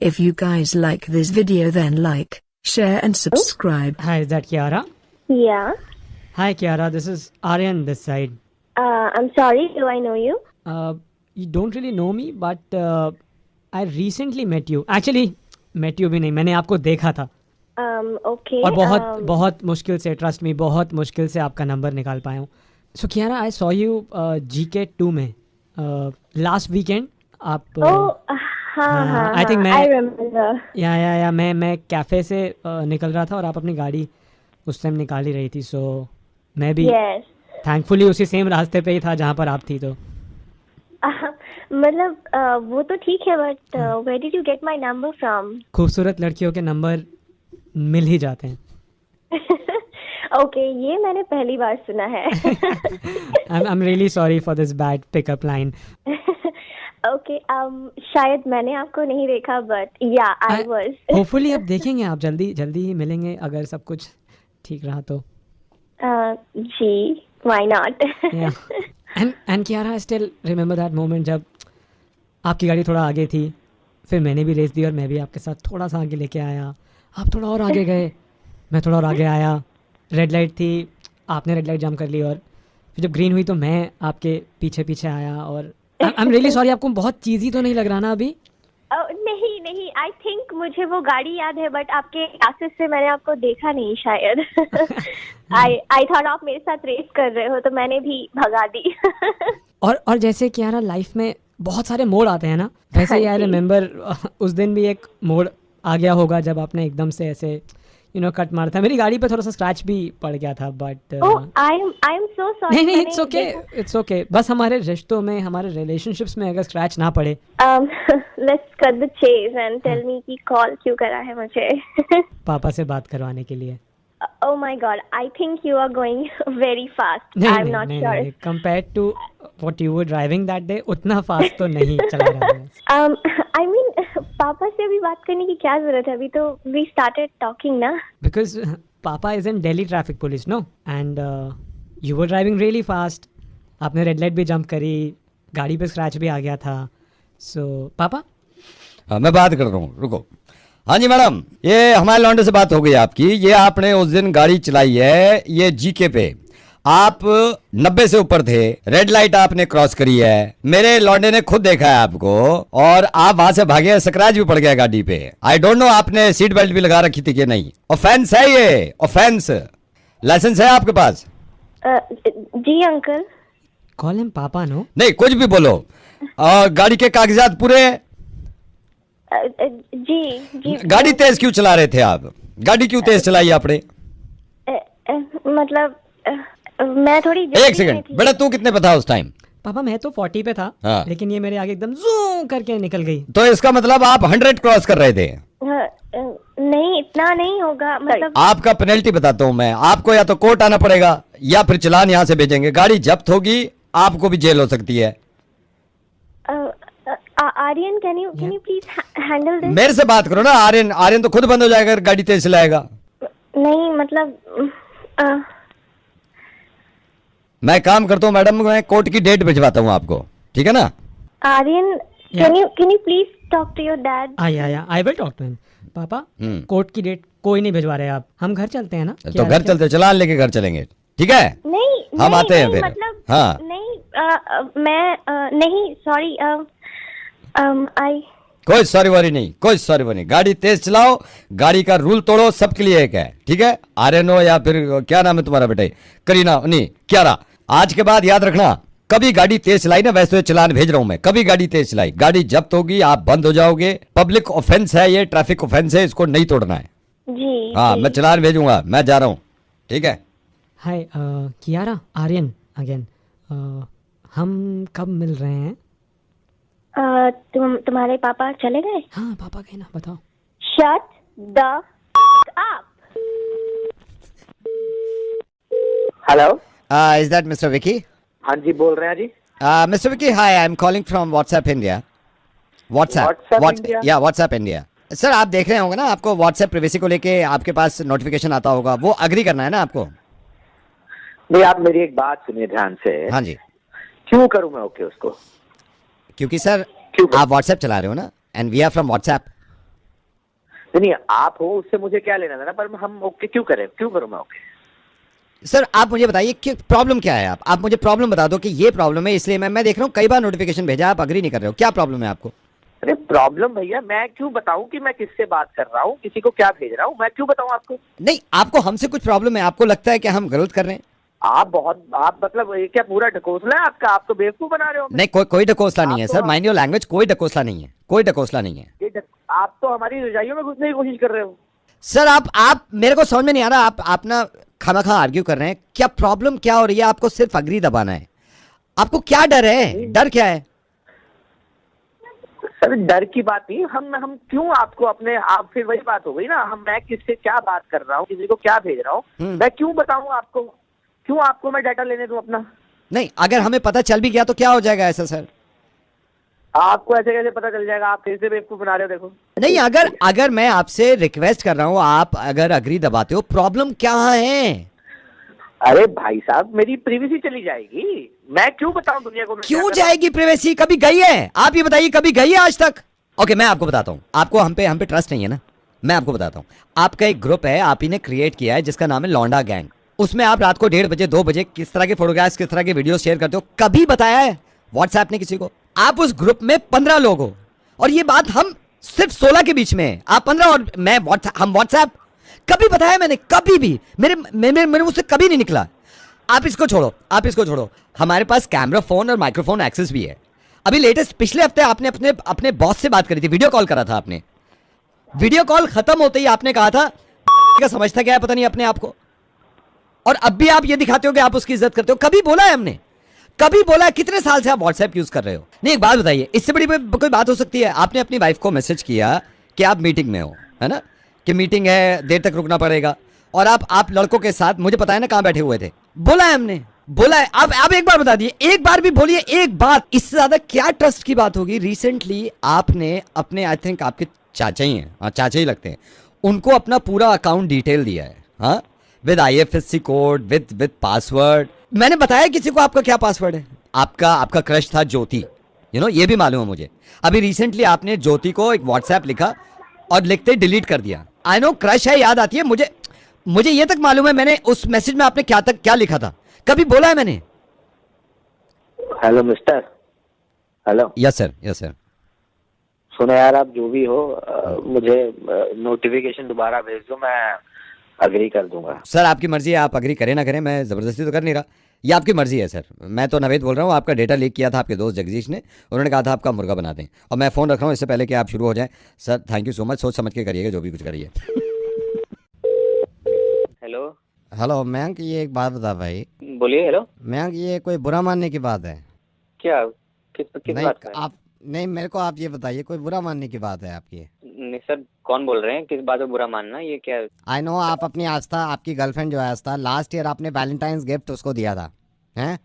If you guys like this video, then like, share and subscribe. Hi, is that Kiara? Yeah. Hi Kiara, this is Aryan this side. I'm sorry, do I know you? You don't really know me, but I recently met you. Actually, met you भी नहीं, मैंने आपको देखा था. Okay. और बहुत मुश्किल से, ट्रस्ट मी, बहुत मुश्किल से आपका नंबर निकाल पाया हूँ. So Kiara, I saw you GK2 में last weekend. आप हाँ, I think I remember. या मैं कैफ़े से निकल रहा था और आप अपनी गाड़ी उस टाइम निकाल ही रही थी. सो मैं भी थैंकफुली उसी सेम रास्ते पे ही था जहाँ पर आप थी. तो मतलब वो तो ठीक है, but where did you get my number from? खूबसूरत लड़कियों के नंबर मिल ही जाते हैं. ओके, ये मैंने पहली बार सुना है. I'm really sorry for this bad pickup line. Okay, शायद मैंने आपको नहीं देखा, बट या आई वाज. होपफुली अब देखेंगे, आप जल्दी ही मिलेंगे अगर सब कुछ ठीक रहा तो. जी, why not. And Kiara, I still remember that moment जब आपकी गाड़ी थोड़ा आगे थी, फिर मैंने भी रेस दी और मैं भी आपके साथ थोड़ा सा आगे लेके आया. आप थोड़ा और आगे गए, मैं थोड़ा और आगे आया. रेड लाइट थी, आपने रेड लाइट जंप कर ली और फिर जब ग्रीन हुई तो मैं आपके पीछे आया. और आई एम रियली सॉरी, आपको बहुत चीज़ी तो नहीं लग रहा ना अभी? नहीं, आई थिंक मुझे वो गाड़ी याद है, बट आपके क्लासेस से मैंने आपको देखा नहीं शायद. आई थॉट आप मेरे साथ रेस कर रहे हो, तो मैंने भी भगा दी. और जैसे Kiara, लाइफ में बहुत सारे मोड़ आते हैं ना, वैसे ही आई रिमेम्बर उस दिन भी एक मोड़ आ गया होगा जब आपने एकदम से ऐसे कट मारा था. मेरी गाड़ी पे थोड़ा सा स्क्रैच भी पड़ गया था, but I am so sorry. नहीं, इट्स ओके. बस हमारे रिश्तों में, हमारे रिलेशनशिप्स में अगर स्क्रैच ना पड़े. Let's cut the chase and tell me कि कॉल क्यों करा है मुझे. पापा से बात करवाने के लिए. Oh my God, I think you are going very fast. I'm not sure. Compared to what you were driving that day, उतना फास्ट तो नहीं चला रहा है. I mean, पापा से अभी बात करने की क्या जरूरत है? अभी तो we started talking ना. Because पापा is in Delhi traffic police, no? And you were driving really fast. आपने रेड लाइट भी जंप करी, गाड़ी पे स्क्रैच भी आ गया था. So पापा? हाँ, मैं बात कर रहा हूँ, रुको. हाँ जी मैडम, ये हमारे लौंडे से बात हो गई आपकी. ये आपने उस दिन गाड़ी चलाई है, ये जीके पे आप 90 से ऊपर थे, रेड लाइट आपने क्रॉस करी है, मेरे लौंडे ने खुद देखा है आपको, और आप वहां से भागे, स्क्रैच भी पड़ गया गाड़ी पे. आई डोंट नो आपने सीट बेल्ट भी लगा रखी थी कि नहीं. ऑफेंस है ये, ऑफेंस. लाइसेंस है आपके पास? जी अंकल. कॉल हिम पापा. नो नहीं, कुछ भी बोलो. गाड़ी के कागजात पूरे हैं? जी. गाड़ी तेज क्यों चला रहे थे आप? गाड़ी क्यों तेज चलाई आपने? मतलब मैं थोड़ी. एक सेकंड बेटा, तू कितने पे था उस टाइम? पापा मैं तो 40 पे था. हाँ. लेकिन ये मेरे आगे एकदम जूम करके निकल गई. तो इसका मतलब आप 100 क्रॉस कर रहे थे? नहीं, इतना नहीं होगा. मतलब आपका पेनल्टी बताता हूँ मैं आपको. या तो कोर्ट आना पड़ेगा या फिर चालान यहाँ से भेजेंगे. गाड़ी जब्त होगी, आपको भी जेल हो सकती है. Aryan, can you please handle this? मेरे से बात करो ना. आर्यन तो खुद बंद हो जाएगा अगर गाड़ी तेज चलाएगा. नहीं मतलब मैं काम करता हूँ मैडम, मैं कोर्ट की डेट भिजवाता हूँ आपको, ठीक है ना? Aryan, can you please talk to your dad? I will talk to him. पापा, कोर्ट की डेट कोई नहीं भिजवा रहे आप. हम घर चलते हैं ना. तो घर चलते, चालान लेके घर चलेंगे, ठीक है? नहीं, हम आते हैं फिर. मतलब हाँ नहीं, मैं नहीं, सॉरी. कोई सॉरी वॉरी नहीं. गाड़ी तेज चलाओ, गाड़ी का रूल तोड़ो, सबके लिए एक है, ठीक है? आर्यन हो या फिर क्या नाम है तुम्हारा बेटे? करीना, नहीं Kiara. आज के बाद याद रखना, कभी गाड़ी तेज चलाई ना, वैसे चलान भेज रहा हूं मैं, कभी गाड़ी तेज चलाई, गाड़ी जब्त होगी, आप बंद हो जाओगे. पब्लिक ऑफेंस है ये, ट्रैफिक ऑफेंस है, इसको नहीं तोड़ना है. जी. हाँ, मैं चलान भेजूंगा, मैं जा रहा हूँ, ठीक है? हाय Kiara, आर्यन अगेन. हम कब मिल रहे हैं? तुम्हारे पापा चले गए? हाँ, पापा गए ना. बताओ. Shut the up. Hello, is that mister Vicky? हाँ जी, बोल रहे हैं जी. Mister Vicky, hi, I am calling from WhatsApp India. WhatsApp India. Sir, आप देख रहे होंगे ना, आपको व्हाट्सएप प्राइवेसी को लेके आपके पास नोटिफिकेशन आता होगा, वो अग्री करना है ना आपको? नहीं, आप मेरी एक बात सुनिए ध्यान से. हाँ जी. क्यों करूं मैं ओके उसको? क्योंकि सर आप व्हाट्सएप चला रहे हो ना, and we are from WhatsApp. नहीं आप हो, उससे मुझे क्या लेना देना, पर हम ओके क्यों करें, क्यों करूं मैं ओके? सर आप मुझे बताइए कि प्रॉब्लम क्या है। आप मुझे प्रॉब्लम बता दो कि ये प्रॉब्लम है, इसलिए मैं देख रहा हूँ कई बार नोटिफिकेशन भेजा, आप अग्री नहीं कर रहे हो, क्या प्रॉब्लम है आपको? अरे प्रॉब्लम भैया, मैं क्यों बताऊं कि मैं किससे बात कर रहा हूँ, किसी को क्या भेज रहा हूँ, मैं क्यों बताऊं आपको? नहीं, आपको हमसे कुछ प्रॉब्लम है, आपको लगता है कि हम गलत कर रहे हैं? आप मतलब ये क्या पूरा ढकोसला है आपका? आप तो बेवकूफ बना रहे हो हमें। नहीं, कोई ढकोसला नहीं है आप तो सर, हम- माइंड योर लैंग्वेज, कोई ढकोसला नहीं है, कोई ढकोसला नहीं है। आप तो हमारी रजाइयों में घुसने की कोशिश कर रहे हो। सर आप मेरे को समझ में नहीं आ रहा, आप ना खामखा आर्ग्यू कर रहे हैं, क्या प्रॉब्लम क्या हो रही है? आपको सिर्फ अग्री दबाना है, आपको क्या डर है, डर क्या है? सर डर की बात नहीं, हम क्यों आपको अपने आप, फिर वही बात हो गई ना, मैं किससे क्या बात कर रहा हूँ, किसी को क्या भेज रहा हूँ, मैं क्यों बताऊँ आपको, क्यों आपको मैं डाटा लेने दूं अपना? नहीं, अगर हमें पता चल भी गया तो क्या हो जाएगा ऐसा सर? आपको ऐसे कैसे पता चल जाएगा? आप फिर से बेवकूफ बना रहे हो, देखो। नहीं, अगर मैं आपसे रिक्वेस्ट कर रहा हूँ, आप अगर अग्री दबाते हो, प्रॉब्लम क्या है? अरे भाई साहब, मेरी प्रिवेसी चली जाएगी, मैं क्यों बताऊं दुनिया को? मैं क्या क्यों कर रहा हूं? जाएगी प्राइवेसी? कभी गई है? आप ये बताइए, कभी गई है आज तक? ओके, मैं आपको बताता हूँ, आपको हम पे ट्रस्ट नहीं है ना, मैं आपको बताता हूँ। आपका एक ग्रुप है, आप ही ने क्रिएट किया है, जिसका नाम है लौंडा गैंग। उसमें आप रात को 1:30 बजे 2 बजे किस तरह के फोटोग्राफ्स, किस तरह के वीडियो शेयर करते हो, कभी बताया है व्हाट्सएप ने किसी को? आप उस ग्रुप में 15 लोग हो, और ये बात हम सिर्फ 16 के बीच में है, आप 15 और मैं हम व्हाट्सएप कभी बताया मैंने? कभी भी मेरे मुझसे कभी नहीं निकला। आप इसको छोड़ो, हमारे पास कैमरा, फोन और माइक्रोफोन एक्सेस भी है। अभी लेटेस्ट पिछले हफ्ते आपने अपने बॉस से बात करी थी, वीडियो कॉल करा था आपने। वीडियो कॉल खत्म होते ही आपने कहा था का समझता क्या है पता नहीं अपने आप को, और अब भी आप ये दिखाते हो कि आप उसकी इज्जत करते हो। कभी बोला है हमने? कभी बोला है? कितने साल से आप व्हाट्सएप यूज कर रहे हो? नहीं, एक बात बताइए, इससे बड़ी कोई बात हो सकती है? आपने अपनी वाइफ को मैसेज किया कि आप मीटिंग में हो, है ना, कि मीटिंग है, देर तक रुकना पड़ेगा, और आप लड़कों के साथ, मुझे पता है ना कहां बैठे हुए थे। बोला है हमने? बोला है? आप एक बार बता दिए, एक बार भी बोलिए, एक बात। इससे ज्यादा क्या ट्रस्ट की बात होगी? रिसेंटली आपने अपने, आई थिंक आपके चाचा ही हैं, हाँ चाचा ही लगते हैं, उनको अपना पूरा अकाउंट डिटेल दिया है, हाँ, with IFSC code, with password. मैंने बताया किसी को आपका क्या पासवर्ड है? आपका क्रश था ज्योति, ये भी मालूम है मुझे। अभी रिसेंटली आपने ज्योति को एक व्हाट्सएप लिखा और लिखते डिलीट कर दिया। आई नो क्रश है, याद आती है मुझे ये तक मालूम है, मैंने उस मैसेज में आपने क्या लिखा था, कभी बोला है मैंने? Hello mister, hello. Yes sir. सुनो यार, आप जो भी हो, मुझे नोटिफिकेशन दोबारा भेज दो, मैं अग्री कर दूंगा। सर आपकी मर्जी है, आप अग्री करें ना करें, मैं जबरदस्ती तो कर नहीं रहा, ये आपकी मर्जी है सर। मैं तो नवेद बोल रहा हूँ, आपका डेटा लीक किया था आपके दोस्त जगदीश ने, उन्होंने कहा था आपका मुर्गा बना दें, और मैं फोन रख रहा हूँ इससे पहले कि आप शुरू हो जाएं। Sir thank you so much, सोच समझ के करिएगा जो भी कुछ करिए। हेलो मयंक, ये एक बात बता भाई। बोलिए। हेलो मयंक, ये कोई बुरा मानने की बात है? क्या, किस नहीं, बात का है? आप नहीं, मेरे को आप ये बताइए, कोई बुरा मानने की बात है आपकी? नहीं सर, कौन बोल रहे हैं, किस बात में बुरा मानना, ये क्या? आई नो, आप अपनी आस्था, आपकी गर्लफ्रेंड जो है आस्था, लास्ट ईयर आपने वैलेंटाइंस गिफ्ट उसको दिया था, हैं?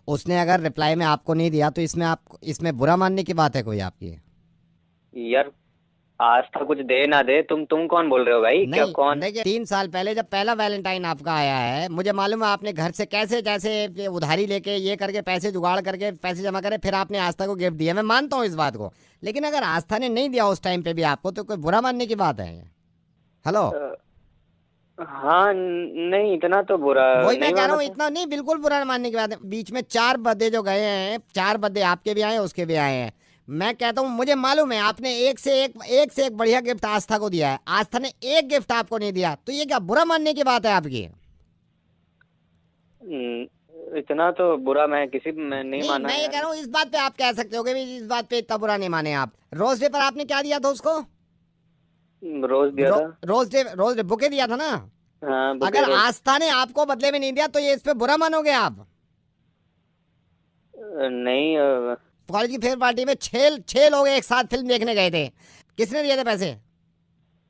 उसने अगर रिप्लाई में आपको नहीं दिया तो इसमें बुरा मानने की बात है कोई आपकी? यार आस्था कुछ दे ना दे, तुम कौन बोल रहे हो भाई? क्या नहीं, कौन? देखिए 3 साल पहले जब पहला वैलेंटाइन आपका आया है, मुझे मालूम है आपने घर से कैसे उधारी लेके, ये करके, पैसे जुगाड़ करके, पैसे जमा करे, फिर आपने आस्था को गिफ्ट दिया। मैं मानता हूँ इस बात को, लेकिन अगर आस्था ने नहीं दिया उस टाइम पे भी आपको, तो कोई बुरा मानने की बात है? हेलो। हाँ नहीं, इतना तो बुरा वही मैं नहीं कह रहा हूँ, माना था। इतना नहीं, बिल्कुल बुरा मानने की बात है। बीच में 4 बर्थडे जो गए हैं, 4 बर्थडे आपके भी आए, उसके भी आए हैं। मैं कहता हूँ, मुझे मालूम है आपने एक से एक बढ़िया गिफ्ट आस्था को दिया है, आस्था ने एक गिफ्ट आपको नहीं दिया, तो ये क्या बुरा मानने की बात है आपकी? इतना तो बुरा मैं किसी में नहीं माना मैं ये यार। कह रहा हूँ, इस बात पे आप कह सकते हो कि इस बात पे इतना बुरा नहीं माने आप। रोज डे पर आपने क्या दिया था उसको? रोज दिया था। रोज डे बुके दिया था ना? हाँ, बुके अगर रोज। आस्था ने आपको बदले में नहीं दिया तो ये इस पे बुरा मानोगे आप? नहीं, कॉलेज की फेयर पार्टी में 6 लोग एक साथ फिल्म देखने गए थे, किसने दिए थे पैसे?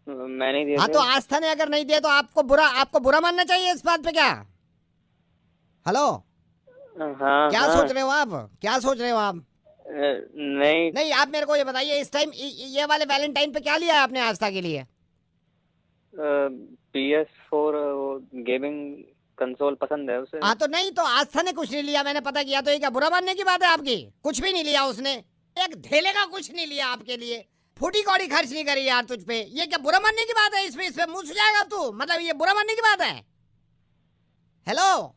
मैंने दिया हाँ, तो आस्था ने अगर नहीं दिया तो आपको बुरा मानना चाहिए इस बात पे क्या? हेलो, हाँ क्या हाँ। सोच रहे हो आप? क्या सोच रहे हो आप? नहीं, आप मेरे को ये बताइए, इस टाइम ये वाले वैलेंटाइन पे क्या लिया है आपने आस्था के लिए? PS4 गेमिंग कंसोल पसंद है उसे। हाँ, तो नहीं, तो आस्था ने कुछ नहीं लिया, मैंने पता किया, तो ये क्या बुरा मानने की बात है आपकी? कुछ भी नहीं लिया उसने, एक धेले का कुछ नहीं लिया आपके लिए। फूटी कौड़ी खर्च नहीं करी यार तुझ पे। ये क्या बुरा मानने की बात है? इसमें मुंह सुझाएगा तू? मतलब ये बुरा मानने की बात है? हेलो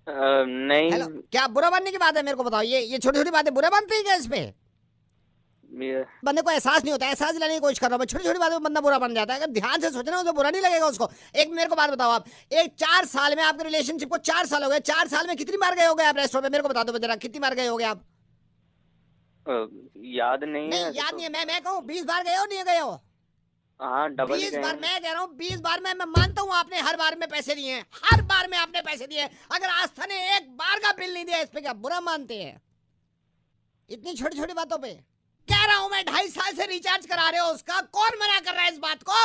नहीं हेलो, क्या बुरा मानने की बात है? मेरे को बताओ, ये छोटी छोटी बातें बुरा मानते हैं क्या? इस पे बंदे को एहसास नहीं होता, एहसास दिलाने की कोशिश कर रहा हूँ मैं। छोटी छोटी बातों में बंदा बुरा बन जाता है। अगर ध्यान से सोचना हो तो बुरा नहीं लगेगा उसको। एक मेरे को बात बताओ, आप एक 4 साल में, आपके रिलेशनशिप को 4 साल हो गए, 4 साल में कितनी बार गए हो गए आप रेस्टोरेंट में? मेरे को बता दो जरा, कितनी बार गए हो गए आप? याद नहीं है। नहीं याद नहीं है, मैं कहूँ 20 बार गए हो, नहीं गए हो? हाँ डबल 20 बार मैं कह रहा हूँ, 20 बार मैं मानता हूँ आपने हर बार में पैसे दिए हैं, हर बार में आपने पैसे दिए हैं। अगर आस्था ने एक बार का बिल नहीं दिया, इस पे क्या बुरा मानते हैं? इतनी छोटी छोटी बातों पे कह रहा हूँ मैं। 2.5 साल से रिचार्ज करा रहे हो उसका, कौन मना कर रहा है इस बात को?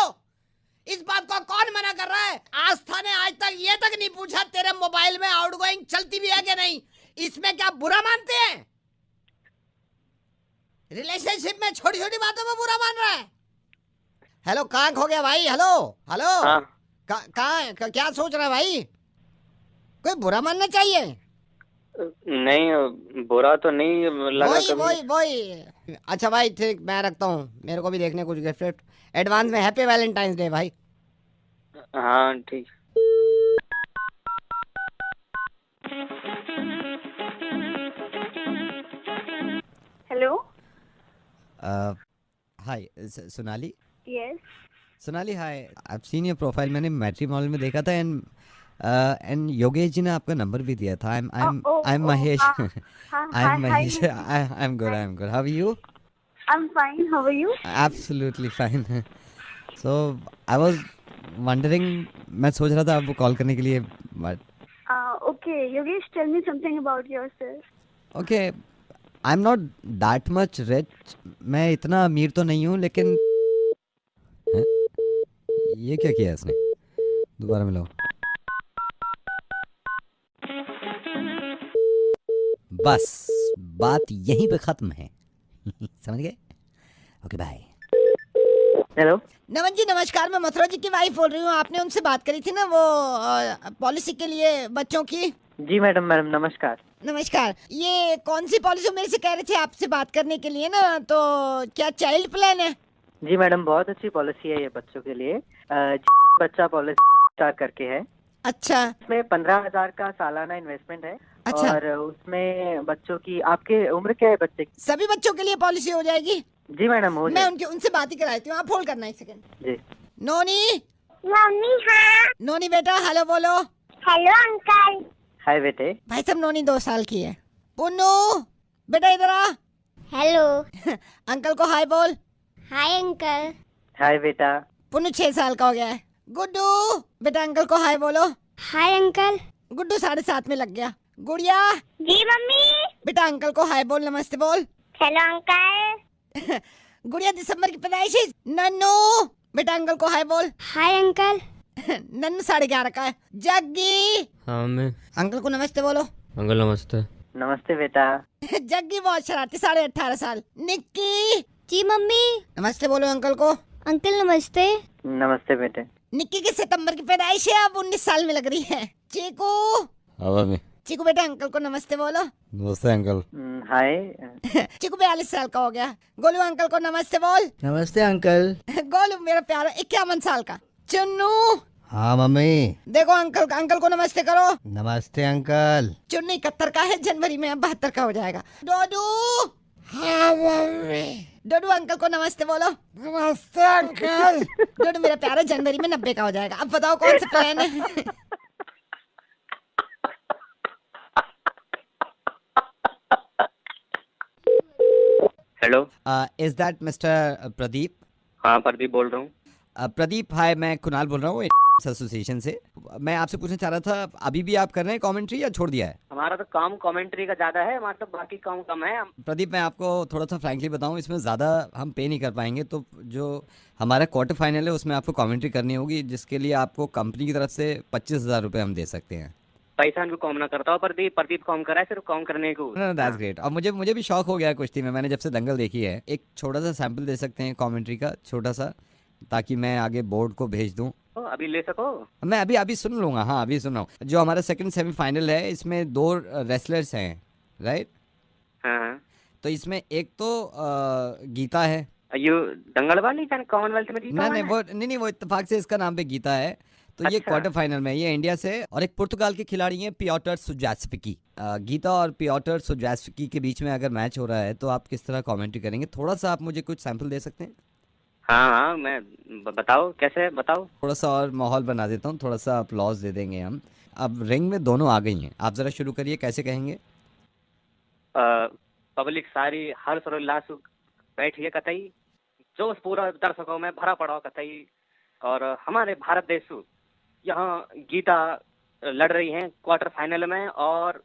इस बात को कौन मना कर रहा है? आस्था ने आज तक ये तक नहीं पूछा तेरे मोबाइल में आउटगोइंग चलती भी है कि नहीं। इसमें क्या बुरा मानते हैं? रिलेशनशिप में छोटी छोटी बातों में बुरा मान रहा है। हेलो, कहाँ खो गया भाई? हेलो हेलो, हाँ। कहाँ क्या सोच रहा है भाई? कोई बुरा मानना चाहिए? नहीं बुरा तो नहीं लगा वही। अच्छा भाई ठीक, मैं रखता हूँ, मेरे को भी देखने कुछ गिफ्ट। एडवांस में हैप्पी वैलेंटाइंस डे भाई। हाँ ठीक। Hello. Hi Sonali. Yes. Sonali hi, I seen your profile, मैंने मैट्रिमोनियल में देखा था एंड योगेश जी ने आपका नंबर भी दिया था। I am Mahesh. I am Mahesh. I am good. How are you? I'm fine. How are you? Absolutely fine. So I was wondering, मैं सोच रहा था आपको कॉल करने के लिए, but Okay, Yogesh, tell me something about yourself. Okay, I am not that much rich. मैं इतना अमीर तो नहीं हूँ, लेकिन हैं? ये क्या किया इसने? दोबारा मिलाओ। बस बात यहीं पे खत्म है। समझ गए? Okay bye. Hello. Naman ji नमस्कार, मैं मथुरा जी की वाइफ बोल रही हूँ। आपने उनसे बात करी थी ना वो पॉलिसी के लिए बच्चों की? जी मैडम नमस्कार। नमस्कार। ये कौन सी पॉलिसी? मेरे से कह रहे थे आपसे बात करने के लिए ना, तो क्या चाइल्ड प्लान है? जी मैडम, बहुत अच्छी पॉलिसी है ये बच्चों के लिए। बच्चा पॉलिसी स्टार्ट करके है। अच्छा। इसमें 15,000 का सालाना इन्वेस्टमेंट है। अच्छा। और उसमें बच्चों की, आपके उम्र क्या है बच्चे की? सभी बच्चों के लिए पॉलिसी हो जाएगी? जी मैडम हो मैं जाएगी। उनसे बात ही कराती हूँ, आप होल्ड करना एक सेकंड। जी। नोनी। मम्मी हाँ। नोनी बेटा हेलो बोलो। Hello uncle. हाय बेटे। भाई साहब नोनी 2 साल की है। पुन्नू बेटा इधर आ। हेलो। अंकल को हाय बोल। Hi uncle. हाय बेटा। पुन्नू 6 साल का हो गया है। गुड्डू बेटा अंकल को हाय बोलो। Hi uncle. गुड्डू 7.5 में लग गया। गुड़िया जी मम्मी। बेटा अंकल को हाय बोल, नमस्ते बोल। Hello uncle. गुड़िया दिसंबर की पैदाइश है। नन्नू बेटा अंकल को हाय बोल। Hi uncle. नन्नू 11:30 का है। जग्गी हाँ मैं अंकल को नमस्ते बोलो। अंकल नमस्ते। नमस्ते बेटा। जग्गी बहुत शरारती, 18.5 साल। निक्की जी मम्मी। नमस्ते बोलो अंकल को। अंकल नमस्ते। नमस्ते बेटे। निक्की की सितंबर की पैदाइश है, अब 19 साल में लग रही है। चीकू चीकू बेटा अंकल को नमस्ते बोलो। नमस्ते अंकल। हाय। चीकू 42 साल का हो गया। गोलू अंकल को नमस्ते बोल। नमस्ते अंकल। गोलू मेरा प्यारा 51 साल का। चुन्नू हाँ मम्मी। देखो अंकल को नमस्ते करो। नमस्ते अंकल। चुन्नू 71 का है, जनवरी में अब 72 का हो जाएगा। डोडू हाँ मम्मी। डोडू अंकल को नमस्ते बोलो। नमस्ते अंकल। डोडू मेरा प्यारा जनवरी में 90 का हो जाएगा। अब बताओ कौन सा प्लान है? Hello. Is that mister Pradeep? हाँ प्रदीप बोल रहा हूँ। प्रदीप हाय, मैं कुणाल बोल रहा हूँ एसोसिएशन से। मैं आपसे पूछना चाह रहा था, अभी भी आप कर रहे हैं कमेंट्री या छोड़ दिया है? हमारा तो काम कमेंट्री का ज्यादा है, हमारा तो बाकी काम कम है। प्रदीप मैं आपको थोड़ा सा फ्रैंकली बताऊं, इसमें ज़्यादा हम पे नहीं कर पाएंगे। तो जो हमारा क्वार्टर फाइनल है उसमें आपको कमेंट्री करनी होगी, जिसके लिए आपको कंपनी की तरफ से 25,000 रुपये हम दे सकते हैं। पैसा भी कम ना करता हो प्रदीप कम करा है सिर्फ कम करने को। That's great. और मुझे भी शौक हो गया है कुश्ती में, मैंने जब से दंगल देखी है। एक छोटा सा सैंपल दे सकते हैं कमेंट्री का, छोटा सा, ताकि मैं आगे बोर्ड को भेज दूं। अभी ले सको? मैं अभी सुन लूंगा। हाँ अभी सुन रहा हूँ। जो हमारा सेकंड सेमीफाइनल है, इसमें 2 रेसलर्स हैं, राइट? हाँ। तो इसमें एक तो गीता है, यू दंगल वाली जान कॉमनवेल्थ में जीता नहीं हुआ नहीं वो इत्तेफाक से इसका नाम पे गीता है। तो ये अच्छा। क्वार्टर फाइनल में, ये इंडिया से और एक पुर्तगाल के खिलाड़ी हैं पियोटर सुजासविकी। गीता और पियोटर सुजासविकी के बीच में अगर मैच हो रहा है तो आप किस तरह कमेंट्री करेंगे? थोड़ा सा आप मुझे कुछ सैंपल दे सकते हैं? हाँ हाँ, मैं बताओ कैसे बताओ। थोड़ा सा और माहौल बना देता हूँ, थोड़ा सा अपलॉज दे देंगे हम। अब रिंग में दोनों आ गई हैं, आप जरा शुरू करिए, कैसे कहेंगे? पब्लिक सारी हर्ष और उल्लास बैठी है कतई, जोश पूरा दर्शकों में भरा पड़ा कतई। और हमारे भारत देश यहाँ गीता लड़ रही हैं क्वार्टर फाइनल में। और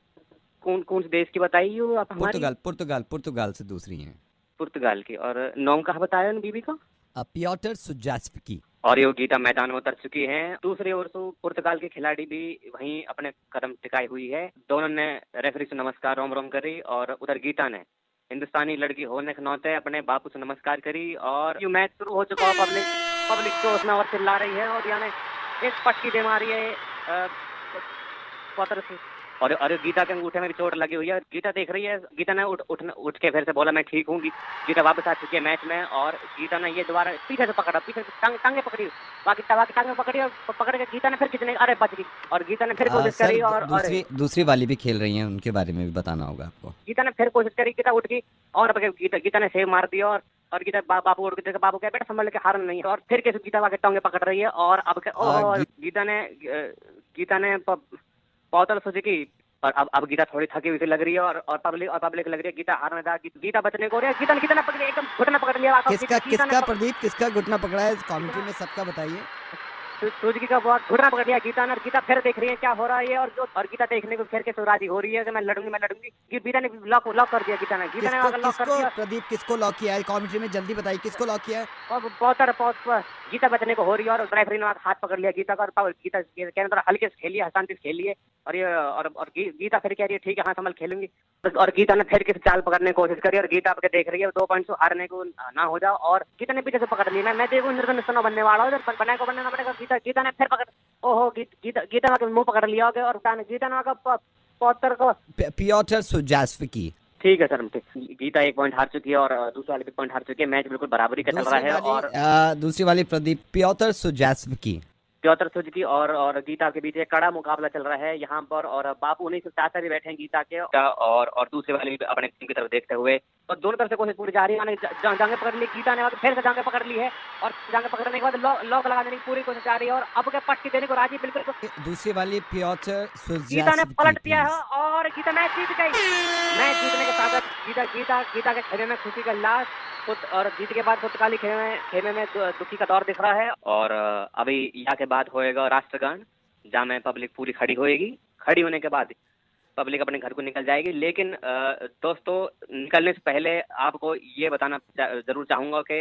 कौन कौन से देश की बताइए आप? हमारी पुर्तगाल से दूसरी हैं। पुर्तगाल की। और नाम कहाँ बताया उन बीबी का? पियोटर सुजासविकी। और ये गीता मैदान में उतर चुकी हैं। दूसरी ओर से पुर्तगाल की खिलाड़ी भी वहीं अपने कदम टिकाई हुई है। दोनों ने रेफरी से नमस्कार रोम रोम करी और उधर गीता ने हिंदुस्तानी लड़की होने के नाते अपने बापू से नमस्कार करी। और ये मैच शुरू हो चुका है। पब्लिक जोश में और चिल्ला रही है और यानी एक पटकी दे मारी है क्वार्टर से। और गीता के अंगूठे में भी चोट लगी हुई है। गीता देख रही है। गीता ने उठ के फिर से बोला मैं ठीक हूँ। गीता वापस आ चुकी है मैच में। और गीता ने ये दोबारा पीछे से पकड़ा, पीछे से टांगे पकड़ी, बाकी टांगे पकड़ी और पकड़ के गीता ने फिर खींचने, अरे बच गई। और गीता ने फिर कोशिश करी और दूसरी वाली भी खेल रही हैं, उनके बारे में भी बताना होगा आपको। गीता ने फिर कोशिश करी, गीता उठ गई और गीता ने सेव मार दिया। और गीता बापू उठ गए, बापू क्या बेटा संभल के हारन नहीं है। और फिर कैसे गीता वाके टांगे पकड़ रही है। और अब गीता ने पौतल सोची की। और अब गीता थोड़ी थकी हुई लग रही है। और पब्लिक लग रही है गीता हारने जा, गीता बचने को रही है। गीता ने पकड़ एकदम घुटना पकड़ लिया। किसका प्रदीप, किसका घुटना पकड़ा है कमेंट्री में सबका बताइए? सूजी का बहुत घुटना पकड़ लिया गीता ने। गीता फिर देख रही है क्या हो रहा है। और गीता देखने को फिर के राजी हो रही है कि मैं लड़ूंगी। गीता ने लॉक कर दिया। गीता ने लॉक कर दिया। प्रदीप किसको लॉक किया है कमेंट्री में जल्दी बताइए, किसको लॉक किया है? और गीता बचने को हो रही है। और रेफरी ने हाथ पकड़ लिया गीता का। और गीता कहने हल्के से खेलिए, शांति से खेलिए। और गीता फिर कह रही है ठीक है हाँ संभल खेलूंगी। और गीता ने फिर किसी चाल पकड़ने की कोशिश करी। और गीता आपके देख रही है 2 पॉइंट से हारने को ना हो जाओ। और गीता ने पीछे से पकड़ लिया। मैं देखूँ निर्दन बनने वाला हूँ, बनने पड़ेगा। गीता ने फिर पकड़, ओहो गीता ने मुंह पकड़ लिया। और गीता ने पौतर को पियोटर सुजासविकी। ठीक है सर। गीता 1 पॉइंट हार चुकी है और दूसरी वाली भी पॉइंट हार चुकी है। मैच बिल्कुल बराबरी का चल रहा है। और दूसरी वाली प्रदीप पियोटर सुजासविकी और गीता के बीच एक कड़ा मुकाबला चल रहा है यहाँ पर। और बापू उन्हीं से चाचा भी बैठे हैं गीता के। और दूसरे वाले भी अपने टीम की तरफ देखते हुए। और दोनों तरफ से कोशिश पूरी जारी है। जांघें पकड़ ली गीता ने और फिर से जांघें पकड़ ली है। और जांघें पकड़ने के बाद लॉक लगा देने की पूरी कोशिश जारी है। और अब के पटकी देने को राजी बिल्कुल। दूसरी वाली पियोटर सुजासविकी गीता ने पलट दिया है और गीता मैच जीत गई। मैच जीतने के साथ गीता के खेमे में खुशी का उल्लास। और जीत के बाद पुर्तगाली खेमे में दुखी का दौर दिख रहा है। और अभी यहाँ के बाद होएगा राष्ट्रगान, जहाँ में पब्लिक पूरी खड़ी होएगी। खड़ी होने के बाद पब्लिक अपने घर को निकल जाएगी। लेकिन दोस्तों निकलने से पहले आपको ये बताना जरूर चाहूंगा कि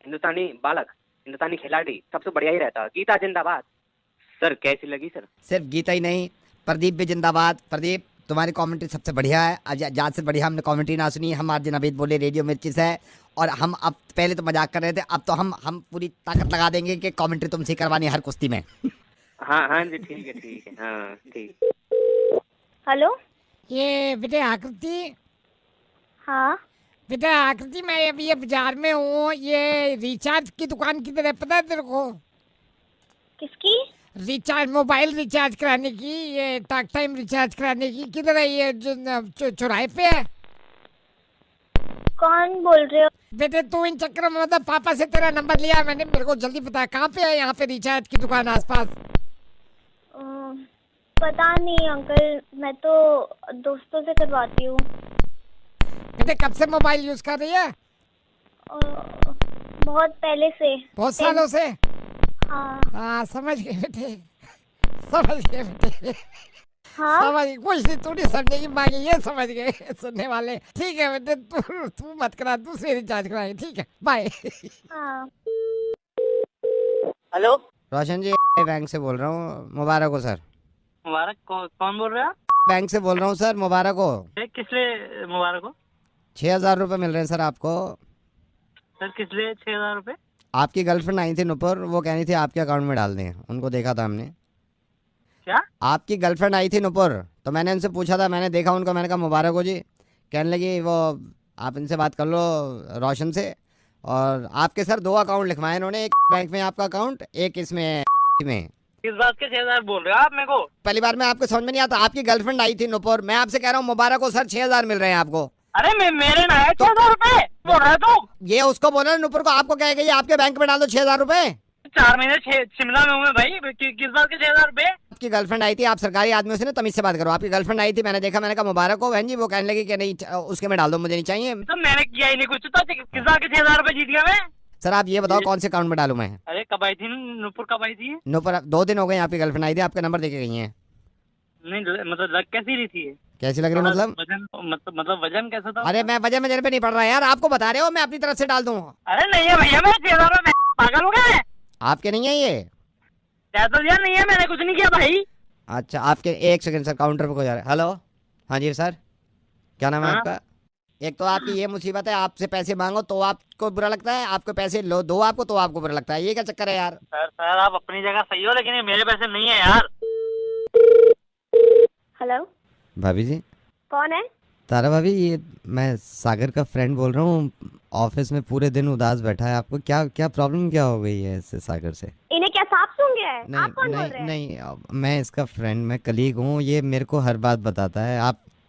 हिंदुस्तानी खिलाड़ी सबसे बढ़िया ही रहता। गीता जिंदाबाद। सर कैसी लगी सर? सिर्फ गीता ही नहीं, प्रदीप भी जिंदाबाद। प्रदीप तुम्हारी कमेंट्री सबसे बढ़िया है, आज से बढ़िया हमने कमेंट्री ना सुनी। हम आज नवीद बोले रेडियो मिर्ची से। और हम अब पहले तो मजाक कर रहे थे, अब तो हम पूरी ताकत लगा देंगे कि कमेंट्री तुमसे करवानी हर कुश्ती में। हाँ जी ठीक है हाँ ठीक। हेलो, ये बेटे आकृति। हाँ बेटा आकृति, मैं अभी ये बाजार में हूँ। ये रिचार्ज की दुकान किधर है पता है तेरे को? किसकी? रिचार्ज, मोबाइल रिचार्ज कराने की, ये टॉक टाइम रिचार्ज कराने की। किधर है ये? जो चौराहे पे है। कौन बोल रहे हो? बेटे तू इन चक्कर में मतलब पापा से तेरा नंबर लिया मैंने, मेरे को जल्दी बता कहाँ पे है यहाँ पे रिचार्ज की दुकान आसपास? पता नहीं अंकल, मैं तो दोस्तों से करवाती हूँ। बेटे कब से मोबाइल यूज कर रही है? बहुत पहले से। बहुत सालों से? हाँ समझ गए बेटे, समझ गए बेटे। हाँ समझ, कुछ नहीं, तू नहीं समझने की मांगी, ये समझ गए सुनने वाले। ठीक है बेटे, तू मत करा, दूसरे रिचार्ज कराएंगे। ठीक है, बाय। हाँ। हेलो रोशन जी, बैंक से बोल रहा हूँ, मुबारक हो सर। मुबारक? कौन बोल रहे हो? बैंक से बोल रहा हूँ सर, मुबारक हो। किस लिए मुबारक हो? 6,000 रुपये मिल रहे हैं सर आपको। सर किस लिए 6,000 रुपये? आपकी गर्लफ्रेंड आई थी नुपुर, वो कहनी थी आपके अकाउंट में डाल दें, उनको देखा था हमने। क्या? आपकी गर्लफ्रेंड आई थी नुपुर, तो मैंने उनसे पूछा था, मैंने देखा उनको, मैंने कहा मुबारक हो जी। कहने लगी वो आप इनसे बात कर लो रोशन से, और आपके सर 2 अकाउंट लिखवाए इन्होंने, एक बैंक में आपका अकाउंट, एक इसमें में। किस बात के 6,000 बोल रहे हो आप मेरे को? पहली बार में आपको समझ में नहीं आता, आपकी गर्लफ्रेंड आई थी नुपुर, मैं आपसे कह रहा हूँ मुबारक हो सर, 6,000 मिल रहे हैं आपको। अरे मेरे ना है 6,000 रुपए बोल रहा है तू? ये उसको बोला नुपुर को, आपको कहेगा ये आपके बैंक में डाल दो 6,000 रुपए। 4 महीने शिमला में हूँ मैं भाई, किस बात के 6,000 रुपए? आपकी गर्लफ्रेंड आई थी, आप सरकारी आदमियों से ना तमीज से बात करो। आपकी गर्लफ्रेंड आई थी, मैंने देखा, मैंने कहा मुबारक हो बहन जी, वो कहने लगी कि नहीं उसके में डाल दो, मुझे नहीं चाहिए। तो मैंने किया ही नहीं कुछ, तो किस बात के 6,000 रुपए जीत गया मैं? सर आप ये बताओ कौन से अकाउंट में डालूं मैं? अरे कब आई थी नूपुर, कब आई थी? नुपुर 2 दिन हो गए आपकी गर्लफ्रेंड आई थी, आपका नंबर देके गई है। नहीं मतलब लग कैसी रही थी? कैसी लग रही है मतलब? मतलब वजन कैसा था? अरे मैं वजन पे नहीं पड़ रहा यार, आपको बता रहे हो, मैं अपनी तरफ से डाल दूं। अरे नहीं है भैया, मैं 6,000 रुपए पागल हो गया? आपके नहीं है ये? तो यार नहीं है, मैंने कुछ नहीं किया भाई। अच्छा आपके, 1 सेकंड सर, काउंटर पे को जा रहा है। हेलो, हाँ जी सर, क्या नाम है आपका? एक तो आपकी ये मुसीबत है, आपसे पैसे मांगो तो आपको बुरा लगता है, आपको पैसे लो दो आपको तो आपको बुरा लगता है, ये क्या चक्कर है यार? सर आप अपनी जगह सही हो, लेकिन ये मेरे पैसे नहीं है यार। हेलो, भाभी जी। कौन है? तारा भाभी, ये मैं सागर का फ्रेंड बोल रहा हूँ, ऑफिस में पूरे दिन उदास बैठा है, आपको क्या प्रॉब्लम क्या हो गई है इससे सागर से? इन्हें क्या सांप सूंघ गया है? नहीं आप कौन बोल नहीं रहे हैं? नहीं, मैं इसका फ्रेंड, मैं कलीग हूँ, ये मेरे को हर बात बताता है।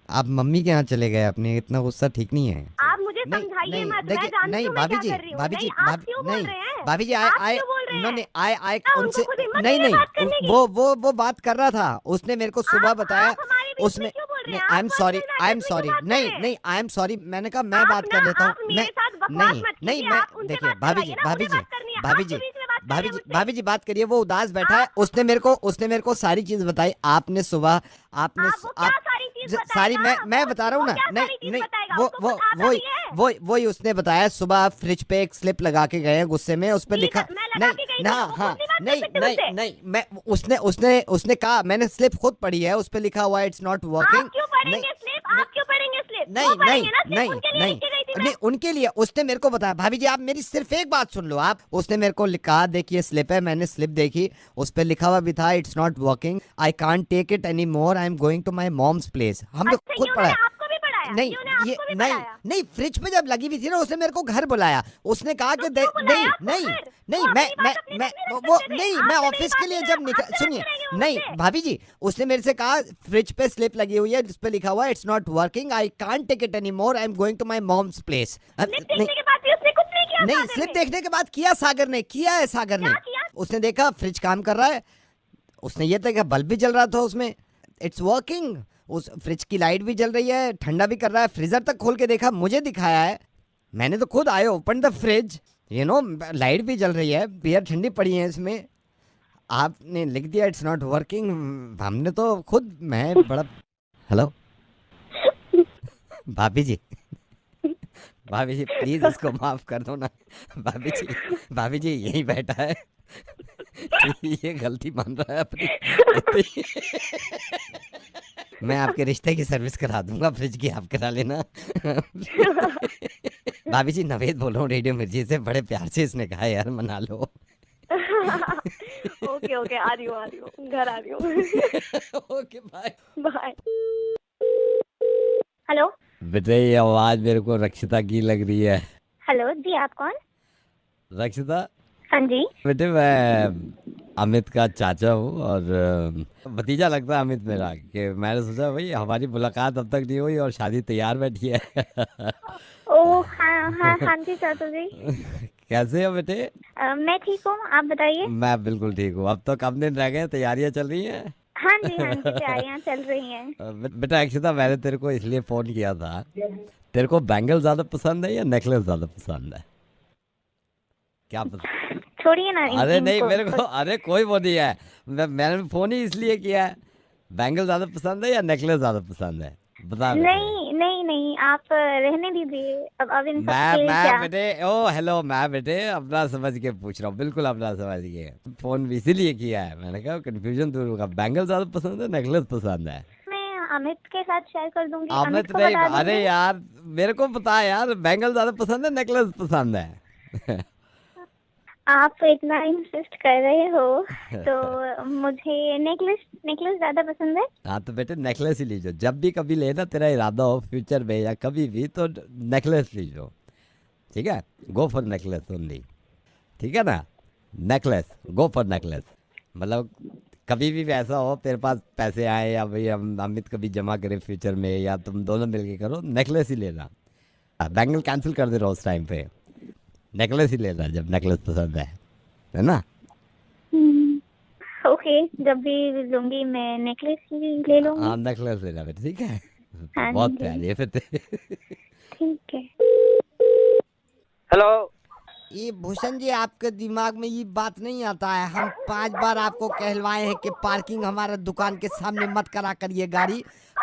आप मम्मी के यहाँ चले गए अपने, इतना गुस्सा ठीक नहीं है। आप मुझे समझाइए मत, मैं जानती हूँ मैं क्या कर रही हूँ। भाभी जी, नहीं, आप क्यों बोल रहे हैं? भाभी जी, आप क्यों बोल रहे हैं? आए क्या उनसे, उनको खुद हिम्मत नहीं है बात करने की? वो बात कर रहा था, उसने मेरे को सुबह बताया, आप हमारे बीच में उसने, क्यों बोल रहे नहीं हैं? आई आप am sorry, personal I am matters में सॉरी, क्यों बात कर रहे हैं? नहीं आई एम सॉरी, मैंने कहा मैं आप बात कर ना, लेता आप हूँ। मेरे साथ बकवास नहीं मत नहीं, कीजिए, मैं आप उनसे देखिए बात भाभी करवाइए जी, ना, भाभी मुझे जी, बात करनी है, भाभी आपके जी, बीच में बात कर भाभी रहे जी, हैं मुझसे। भाभी जी बात करिए, वो उदास बैठा है, उसने मेरे को सारी चीज बताई, आपने सुबह आपने आप वो क्या सारी चीज सारी बताएगा? मैं बता रहा हूँ वो ना, क्या सारी नहीं चीज नहीं, बताएगा? वो उसको वो कुछ आता वही भी है? वही उसने बताया, सुबह फ्रिज पे एक स्लिप लगा के गए हैं गुस्से में, उस पे ठीक लिखा, है, मैं लगा के गई ना, थी, वो हाँ, खुद नहीं बात नहीं कर सकते नहीं मुझसे? नहीं, मैं उसने कहा, मैंने स्लिप खुद पढ़ी है, उस पे लिखा हुआ है इट्स नॉट वर्किंग। आप क्यों पढ़ेंगे स्लिप? आप क्यों पढ़ेंगे स्लिप? नहीं वो नहीं पढ़ेंगे ना स्लिप, नहीं उनके लिए नहीं लिख के गई थी मैं। नहीं, उनके लिए उसने मेरे को बताया। भाभी जी आप मेरी सिर्फ एक बात सुन लो, आप, उसने मेरे को लिखा, देखिए स्लिप है, मैंने स्लिप देखी, उस पे लिखा हुआ भी था it's not working, I can't take it any more, I am going to my mom's place. हम लोग अच्छा, खुद ये पढ़ा उन्होंने है। आपको भी पढ़ाया? नहीं ये उन्होंने ये आपको भी नहीं पढ़ाया? नहीं, फ्रिज पे जब लगी हुई थी ना, उसने मेरे को घर बुलाया, उसने कहा कि क्यों बुलाया नहीं आपको नहीं घर? नहीं, वो मैं अपनी मैं बात अपने मैं तक नहीं रख वो सकते थे। नहीं, आप मैं मेरी ऑफिस बात के लिए नहीं जब रख- निकल, आपसे सुनिए, रख करेंगे वो नहीं मुझसे? भाभी जी, उसने मेरे से कहा फ्रिज पे स्लिप लगी हुई है जिस पे लिखा हुआ है it's not working, I can't take it any more, I am going to my mom's place. Slip देखने के बाद भी उसने कुछ नहीं किया नहीं, सागर स्लिप में? देखने के बाद किया सागर ने, किया है सागर ने, क्या किया? उसने देखा फ्रिज काम कर रहा है, उसने ये देखा बल्ब भी जल रहा था उसमें, इट्स वर्किंग, उस फ्रिज की लाइट भी जल रही है, ठंडा भी कर रहा है, फ्रीजर तक खोल के देखा, मुझे दिखाया है, मैंने तो खुद आए open the fridge, you know, light भी जल रही है, बियर ठंडी पड़ी है इसमें, आपने लिख दिया इट्स नॉट वर्किंग, हमने तो खुद, मैं बड़ा, हेलो भाभी जी, भाभी जी प्लीज इसको माफ कर दो ना, भाभी जी यही बैठा है, ये गलती मान रहा है अपनी, मैं आपके रिश्ते की सर्विस करा दूंगा, फ्रिज की आप करा लेना। भाभी जी नवेद बोल रहा हूँ रेडियो मिर्ची से, बड़े प्यार से इसने कहा यार मना लो। ओके ओके, आ रही हूँ, घर आ रही हूँ। Okay bye bye. हेलो बेटे ये आवाज मेरे को रक्षिता की लग रही है। हेलो जी, आप कौन? रक्षिता हाँ जी। बेटे मैं अमित का चाचा हूँ और भतीजा लगता है अमित मेरा, कि मैंने सोचा भाई हमारी मुलाकात अब तक नहीं हुई और शादी तैयार बैठी है। ओ हाँ हाँ हाँ जी चाचा जी। कैसे हो बेटे? मैं ठीक हूँ, आप बताइए। मैं बिल्कुल ठीक हूँ। अब तो कम दिन रह गए, तैयारियां चल रही हैं? हाँ जी तैयारियाँ चल रही हैं। बेटा अक्षिता मैंने तेरे को इसलिए फोन किया था, तेरे को बैंगल ज्यादा पसंद है या नेकलेस ज्यादा पसंद है? क्या पसंद? छोड़िए ना अरे नहीं इनको। मेरे को, अरे कोई वो नहीं है, मैंने फोन ही इसलिए किया है। बैंगल ज्यादा पसंद है या नेकलेस ज्यादा पसंद है? बता बेटे। नहीं नहीं नहीं, आप रहने दीजिए अब इन सब के मैं क्या। बेटे, ओ हेलो, मैं बेटे अपना समझ के पूछ रहा हूँ, बिल्कुल अपना समझ के फोन भी इसीलिए किया है। मैंने कहा कंफ्यूजन दूर होगा। बैंगल ज्यादा पसंद है नेकलेस पसंद है? मैं अमित के साथ शेयर कर दूंगी। अमित को नहीं, बता दूंगी। अरे यार मेरे को पता है यार, बैंगल ज्यादा पसंद है नेकलेस पसंद है? आप इतना इंसिस्ट कर रहे हो तो मुझे नेकलेस ज्यादा पसंद है। हाँ तो बेटे नेकलेस ही लीजिए, जब भी कभी लेना तेरा इरादा हो फ्यूचर में या कभी भी, तो नेकलेस लीजिए, ठीक है, गो फॉर नेकलेस ओनली, ठीक है ना, नेकलेस, गो फॉर नेकलेस। मतलब कभी भी ऐसा हो तेरे पास पैसे आए या भाई हम अमित कभी जमा करें फ्यूचर में या तुम दोनों मिलके करो, नेकलेस ही लेना। बैंगल कैंसिल कर दे रहा उस टाइम पे, नेकलेस ही लेना जब नेकलेस पसंद है ना। ओके, जब भी लूंगी मैं नेकलेस ही ले लूंगी। हाँ नेकलेस लेना फिर, ठीक है। हाँ बहुत जी। प्यारी है फिर। ठीक है। हेलो। ये भूषण जी, आपके दिमाग में ये बात नहीं आता है, हम 5 बार आपको कहलवाए हैं कि पार्किंग हमारा दुकान के सामने मत करा करिए गाड़ी।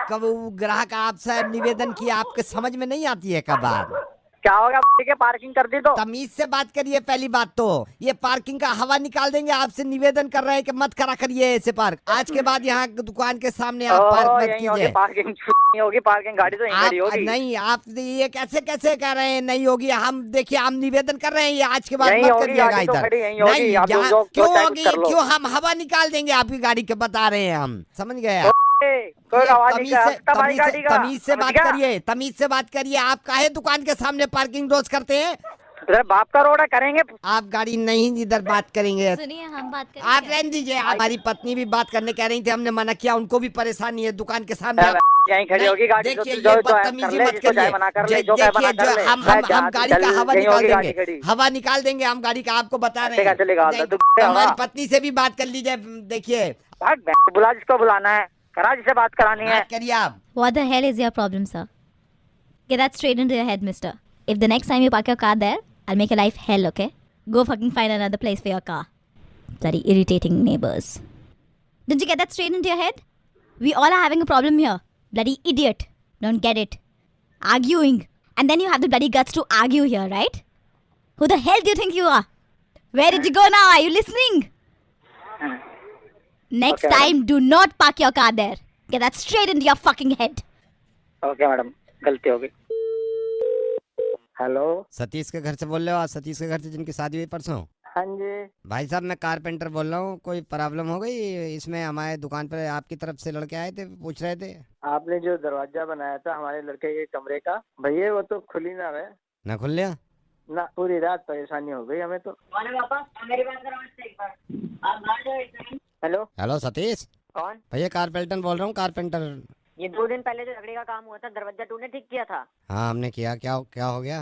कब वो ग्राहक आपसे निवेदन किया, आपके समझ में नहीं आती है कब बात। क्या हो गया? ठीक है, पार्किंग कर दी तो। तमीज से बात करिए। पहली बात तो ये पार्किंग का हवा निकाल देंगे। आपसे निवेदन कर रहे हैं कि मत करा करिए ऐसे पार्क। आज के बाद यहाँ दुकान के सामने आप पार्क मत यहीं होगी कीजिए। पार्किंग, नहीं होगी पार्किंग, गाड़ी तो यहीं खड़ी आप होगी। नहीं, आप ये कैसे कैसे कह रहे हैं नहीं होगी? हम देखिए, हम निवेदन कर रहे हैं, ये आज के बाद यहीं मत होगी करिएगा गाड़ी तो इधर। खड़ी, यहीं होगी। नहीं, आप यहाँ जो क्यों चाहे होगी? कुछ कर लो। क्यों हम हवा निकाल देंगे आपकी गाड़ी के, बता रहे हैं हम, समझ गए आप? कोई आवाज नहीं तमीज कर, से हमारी गाड़ी का। तमीज से बात करिए, तमीज से बात करिए। आप काहे दुकान के सामने पार्किंग रोज करते हैं? तेरे बाप का रोड है, करेंगे। आप गाड़ी नहीं इधर बात करेंगे। सुनिए, हम बात करें। आप रहने दीजिए। हमारी पत्नी भी बात करने कह रही थी, हमने मना किया, उनको भी परेशानी है दुकान के सामने। यहीं खड़ी होगी गाड़ी। देखिए, जो ये जो है कर बदतमीजी ले, मत जिसको चाहे मना कर ले, जो चाहे मना देखिए, कर ले। हम गाड़ी का हवा निकाल देंगे, हवा निकाल देंगे हम गाड़ी का, आपको बता रहे हैं। चलेगा। नहीं, हमारी पत्नी से भी बात कर लीजिए। देखिए, बुला जिसको बुलाना है, करा जिसे बात करानी है। बात करिए आप। What the hell is your problem, sir? Get that straight into your head, mister. If the next time you park your car there, I'll make your life hell, okay? Go fucking find another place for your car. Bloody irritating neighbors. Didn't you get that straight into your head? We all are having a problem here. Bloody idiot. Don't get it. Arguing. And then you have the bloody guts to argue here, right? Who the hell do you think you are? Where did you go now? Are you listening? Next Okay, time, do not park your car there. Get that straight into your fucking head. Okay madam, गलती हो गई। Hello. Satish के घर से बोल रहे हो? आज सतीश के घर से जिनकी शादी हुई परसों। हाँ जी। भाई साहब, मैं कारपेंटर बोल रहा हूँ। कोई प्रॉब्लम हो गई इसमें? हमारे दुकान पर आपकी तरफ से लड़के आए थे, पूछ रहे थे। आपने जो दरवाजा बनाया था हमारे लड़के के कमरे का, भैया वो तो खुली ना है ना खुल लिया ना, पूरी रात परेशानी हो गई हमें तो। मेरी बात करो मुझसे एक बार। हेलो। हेलो सतीश, कौन? भैया कारपेंटर बोल रहा हूँ, कारपेंटर। ये 2 दिन पहले जो लकड़ी का काम हुआ था, दरवाजा तूने ठीक किया था? हाँ हमने किया। क्या क्या हो गया?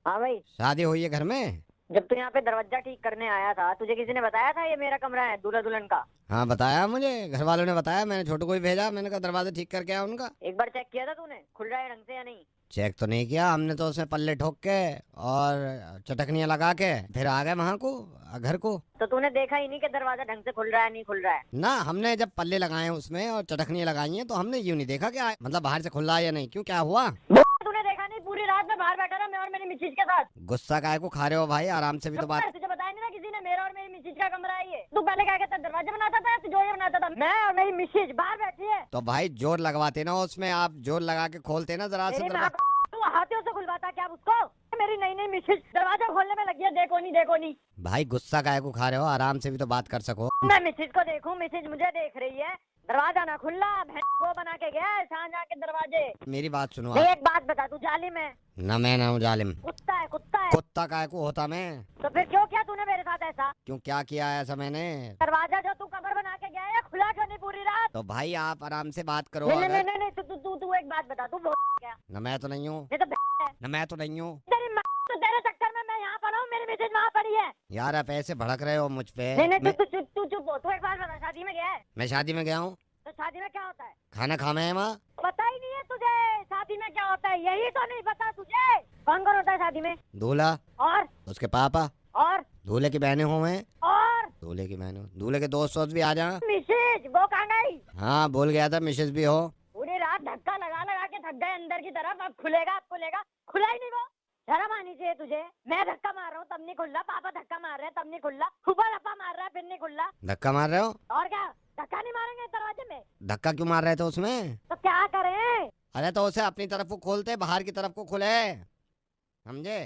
हाँ भाई, शादी हुई है घर में? जब तू यहाँ पे दरवाजा ठीक करने आया था, तुझे किसी ने बताया था ये मेरा कमरा है दूल्हा दुल्हन का? हाँ बताया मुझे, घर वालों ने बताया। मैंने छोटू को भी भेजा, मैंने कहा दरवाजा ठीक करके आया उनका। एक बार चेक किया था तूने खुल रहा है ढंग से या नहीं? चेक तो नहीं किया हमने, तो उसमें पल्ले ठोक के और चटकनियाँ लगा के फिर आ गए वहाँ को, घर को। तो तूने देखा ही नहीं कि दरवाजा ढंग से खुल रहा है नहीं खुल रहा है? ना, हमने जब पल्ले लगाए हैं उसमें और चटकनियाँ लगाई हैं तो हमने यूँ नहीं देखा कि मतलब बाहर से खुला है या नहीं। क्यों, क्या हुआ? तूने देखा नहीं? पूरी रात में बाहर बैठा था मैं और मेरी मिसेज के साथ। गुस्सा काहे को खा रहे हो भाई? आराम से भी तो बात। तुझे बताया नहीं ना किसी ने मेरा और मेरी मिसेज का कमरा है ये? तू पहले क्या कहता दरवाजा बनाता था, तिजोरी बनाता था? मैं और मेरी मिसेज बाहर बैठी है। तो भाई जोर लगवाते ना उसमें, आप जोर लगा के खोलते ना जरा से दरवाजा। तू हाथों से खुलवाता क्या उसको? मेरी नई नई मिसेज दरवाजा खोलने में लगी है, देखो नहीं। भाई गुस्सा काहे को खा रहे हो? आराम से भी तो बात कर सको। मैं मिसेज को देखूं, मिसेज मुझे देख रही है। दरवाजा ना खुला, वो बना के गया है शाहजहां के दरवाजे। मेरी बात सुनो नहीं, आप। एक बात बता, तू जालिम है? ना मैं ना हूँ जालिम। कुत्ता है, कुत्ता है। कुत्ता काहे को होता मैं? तो फिर क्यों किया तूने मेरे साथ ऐसा? क्यों, क्या किया है ऐसा मैंने? दरवाजा जो तू कमर बना के गया है खुला क्यों नहीं पूरी रात? तो भाई आप आराम से बात करो। नहीं अगर- नहीं, तू एक बात बता, तू क्या? ना मैं तो नहीं हूँ। ये तो है। ना मैं तो नहीं हूँ। तेरी माँ, तो तेरे चक्कर में मैं यहाँ पर हूँ, मेरी मिसेज वहाँ पड़ी है। यार आप ऐसे भड़क रहे हो मुझ पे। नहीं, तू चुप हो। तू एक बात बता, शादी में गया है? मैं शादी में गया हूँ। तो शादी में क्या होता है? खाना खाना है वहाँ। पता ही नहीं है तुझे शादी में क्या होता है? यही तो नहीं पता तुझे? कौन कौन होता है शादी में? दूल्हा और उसके पापा और दूल्हे की बहनें हुए। और दूल्हे की बहनें, दूल्हे के दोस्त वोस्त भी आ जा। मिसेज वो कहाँ गई? हाँ बोल गया था मिसेज भी हो। पूरी रात धक्का लगा लगा के थक गए अंदर की तरफ। अब खुलेगा, अब खुलेगा, खुला ही नहीं वो। शर्म आनी चाहिए तुझे। मैं धक्का मार रहा हूँ तब नहीं खुल रहा, पापा धक्का मार रहे हैं तब नहीं खुल रहा, फूफा धप्पा मार रहा है फिर नहीं खुल रहा। धक्का मार रहे हो? और क्या, धक्का नहीं मारेंगे दरवाजे में? धक्का क्यों मार रहे थे उसमें? तो क्या करें? अरे तो उसे अपनी तरफ को खोलते, बाहर की तरफ को खुले, समझे?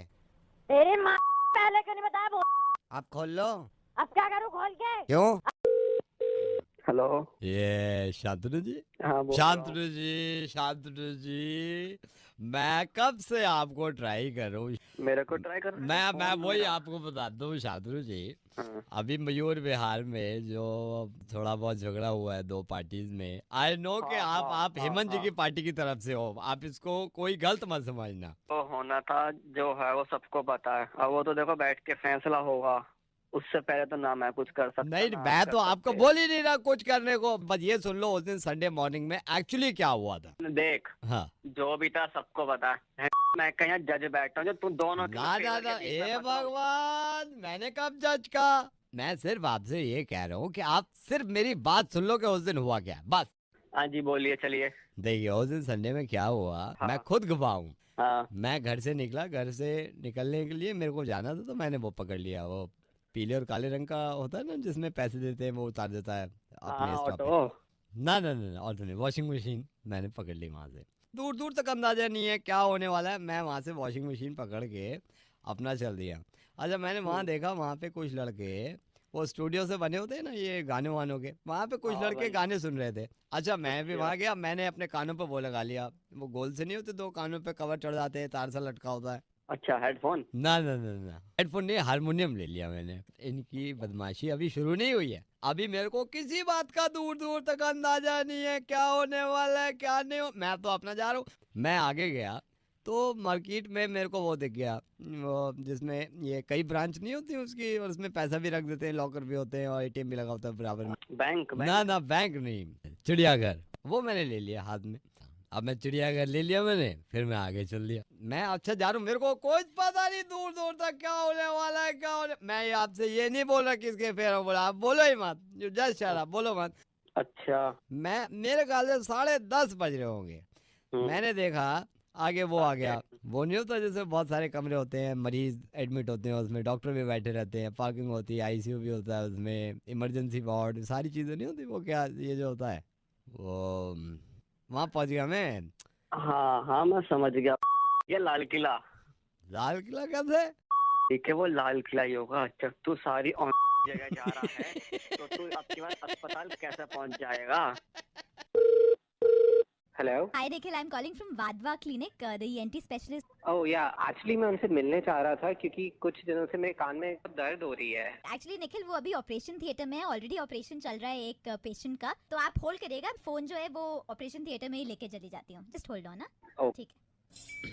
तेरी माँ पहले क्यों नहीं बताया? आप खोल लो। अब क्या करूँ खोल के? क्यों? हेलो। ये शांतनु जी। हाँ बोल रहा हूँ। शांतनु जी, मैं कब से आपको ट्राई करूं। मेरे को ट्राई कर। मैं वही आपको बताता हूँ शांतनु जी। हाँ। अभी मयूर विहार में जो थोड़ा बहुत झगड़ा हुआ है दो पार्टीज में, आई नो कि आप हेमंत जी की पार्टी की तरफ से हो, आप इसको कोई गलत मत समझना। तो होना था जो है वो सबको पता है, और वो तो देखो बैठ के फैसला होगा, उससे पहले तो ना मैं कुछ कर सकता नहीं, ना मैं आप तो कर आपको सकते। बोल ही नहीं रहा कुछ करने को, बस ये सुन लो उस दिन संडे मॉर्निंग में एक्चुअली क्या हुआ था। देख, हाँ, जो भी था सबको पता है। मैं कहीं जज बैठा हूँ जो तुम दोनों के ना ना फेवर ना, के बीच में ए फंसा हूँ। भगवान, मैंने कब जज का। मैं सिर्फ आपसे ये कह रहा हूँ कि आप सिर्फ मेरी बात सुन लो कि उस दिन हुआ क्या, बस। हाँ जी बोलिए, चलिए। देखिए उस दिन संडे में क्या हुआ, हाँ। मैं खुद गवाह हूँ। हाँ मैं घर से निकला, घर से निकलने के लिए मेरे को जाना था, तो मैंने वो पकड़ लिया, वो पीले और काले रंग का होता है ना जिसमें पैसे देते हैं, वो उतार देता है अपने हाँ, स्टॉप पे। ऑटो। ना ना ना, और तो नहीं, वॉशिंग मशीन मैंने पकड़ ली वहां से। दूर दूर तक अंदाजा नहीं है क्या होने वाला है, मैं वहां से वॉशिंग मशीन पकड़ के अपना चल दिया। अच्छा, मैंने वहां देखा, वहां पे कुछ लड़के, वो स्टूडियो से बने होते हैं ना ये गाने वानों के, वहां पे कुछ हाँ लड़के भाई। गाने सुन रहे थे। अच्छा, मैं भी वहां गया, मैंने अपने कानों पे वो लगा लिया, वो गोल से नहीं होते, दो कानों पे कवर चढ़ जाते हैं, तार सा लटका होता है। अच्छा, हेडफोन। ना ना ना ना, हेडफोन नहीं, हारमोनियम ले लिया मैंने। इनकी बदमाशी अभी शुरू नहीं हुई है, अभी मेरे को किसी बात का दूर दूर तक अंदाजा नहीं है क्या होने वाला है क्या नहीं हो, मैं तो अपना जा रहा हूँ। मैं आगे गया तो मार्केट में मेरे को वो दिख गया, वो जिसमें ये कई ब्रांच नहीं होती उसकी, और उसमें पैसा भी रख देते हैं, लॉकर भी होते हैं और एटीएम भी लगा होता है बराबर में। बैंक ना ना, बैंक नहीं, चिड़ियाघर, वो मैंने ले लिया हाथ में। अब मैं चिड़ियाघर ले लिया मैंने, फिर मैं आगे चल दिया। मैं अच्छा जा रहा हूँ, मेरे को कुछ पता नहीं दूर दूर तक क्या होने वाला है क्या होने। मैं आपसे ये नहीं बोल रहा किसके फेर बोला, आप बोलो ही मत, जस्ट शट अप, बोलो मत। अच्छा। मैं, मेरे ख्याल से 10:30 बज रहे होंगे। मैंने देखा आगे वो आ गया, वो नहीं होता जैसे बहुत सारे कमरे होते हैं, मरीज एडमिट होते हैं, उसमें डॉक्टर भी बैठे रहते हैं, पार्किंग होती है, आईसीयू भी होता है उसमें, इमरजेंसी वार्ड, सारी चीजें नहीं होती, वो क्या ये जो होता है वो, वहां पहुंच गया मैं। हाँ हाँ, मैं समझ गया। ये लाल किला। लाल किला कैसे? ठीक है, वो लाल किला ही होगा। अच्छा, तू सारी जगह जा रहा है तो तू आपके पास अस्पताल कैसे पहुंच जाएगा। Hello. Hi Nikhil, I'm calling from Vadva Clinic, the ENT specialist. ओह या, एक्चुअली मैं उनसे मिलने चाह रहा था क्योंकि कुछ दिनों से मेरे कान में दर्द हो रही है। Actually निखिल वो अभी ऑपरेशन थिएटर में है, ऑलरेडी ऑपरेशन चल रहा है एक पेशेंट का, तो आप होल्ड करिएगा, फोन जो है वो ऑपरेशन थिएटर में ही लेके चली जाती हूँ, जस्ट होल्ड ऑन ना। ओह। ठीक है